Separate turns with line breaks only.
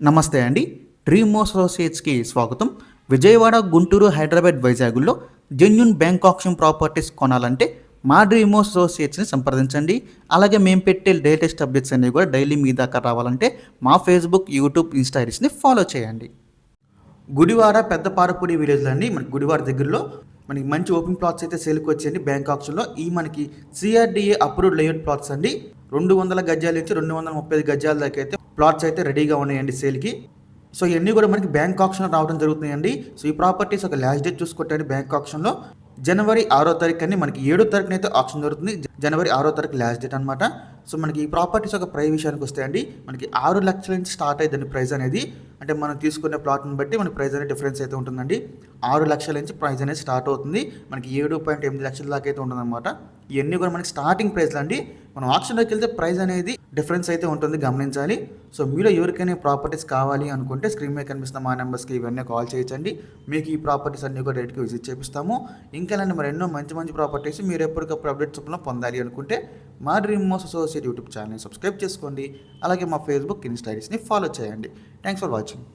నమస్తే అండి. డ్రీమ్ అసోసియేట్స్‌కి స్వాగతం. విజయవాడ, గుంటూరు, హైదరాబాద్, వైజాగుల్లో జెన్యూన్ బ్యాంక్ ఆప్షన్ ప్రాపర్టీస్ కొనాలంటే మా డ్రీమ్ అసోసియేట్స్‌ని సంప్రదించండి. అలాగే మేము పెట్టే లేటెస్ట్ అప్డేట్స్ అన్నీ కూడా డైలీ మీ దాకా రావాలంటే మా ఫేస్‌బుక్, యూట్యూబ్, ఇన్‌స్టా ఐడీస్‌ని ఫాలో చేయండి. గుడివాడ పెద్దపారపూడి విలేజ్‌లో అండి, మనకి గుడివాడ దగ్గరలో మనకి మంచి ఓపెన్ ప్లాట్స్ అయితే సేల్‌కి వచ్చాయండి బ్యాంక్ ఆప్షన్‌లో. ఈ మనకి సిఆర్‌డీఏ అప్రూవ్డ్ లేఅవుట్ ప్లాట్స్ అండి. 200 గజాల నుంచి 235 గజాల దాకా అయితే ప్లాట్స్ అయితే రెడీగా ఉన్నాయండి సేల్‌కి. సో ఇవన్నీ కూడా మనకి బ్యాంక్ ఆప్షన్‌లో రావడం జరుగుతున్నాయండి. సో ఈ ప్రాపర్టీస్ ఒక లాస్ట్ డేట్ చూసుకుంటే బ్యాంక్ ఆప్షన్‌లో జనవరి 6వ తారీఖు అని మనకి 7వ తారీఖునైతే ఆప్షన్ జరుగుతుంది. జనవరి 6వ తారీఖు లాస్ట్ డేట్ అనమాట. సో మనకి ఈ ప్రాపర్టీస్ ఒక ప్రైస్ విషయానికి వస్తే అండి, మనకి 6 లక్షల నుంచి స్టార్ట్ అయ్యిందండి ప్రైస్ అనేది. అంటే మనం తీసుకునే ప్లాట్ని బట్టి మనకి ప్రైస్ అనేది డిఫరెన్స్ అయితే ఉంటుందండి. 6 లక్షల నుంచి ప్రైస్ అనేది స్టార్ట్ అవుతుంది. మనకి 7.8 లక్షల దాకా అయితే ఉంటుందన్నమాట. ఇవన్నీ కూడా మనకి స్టార్టింగ్ ప్రైస్లు అండి. మనం ఆప్షన్లోకి వెళ్తే ప్రైస్ అనేది డిఫరెన్స్ అయితే ఉంటుంది, గమనించాలి. సో మీలో ఎవరికైనా ప్రాపర్టీస్ కావాలి అనుకుంటే స్క్రీన్ మీద కనిపిస్తున్న మా నెంబర్స్కి ఇవన్నీ కాల్ చేయొచ్చండి. మీకు ఈ ప్రాపర్టీస్ అన్నీ కూడా డైరెక్ట్గా విజిట్ చేపిస్తాము. ఇంకా ఇలాంటి మరి ఎన్నో మంచి మంచి ప్రాపర్టీస్ మీరు ఎప్పటికప్పుడు అప్డేట్ చొప్పున పొందాలి అనుకుంటే మా డ్రీమ్ అసోసియేట్ యూట్యూబ్ ఛానల్ని సబ్స్క్రైబ్ చేసుకోండి. అలాగే మా ఫేస్బుక్, ఇన్స్టా ఐడీస్ని ఫాలో చేయండి. Thanks for watching.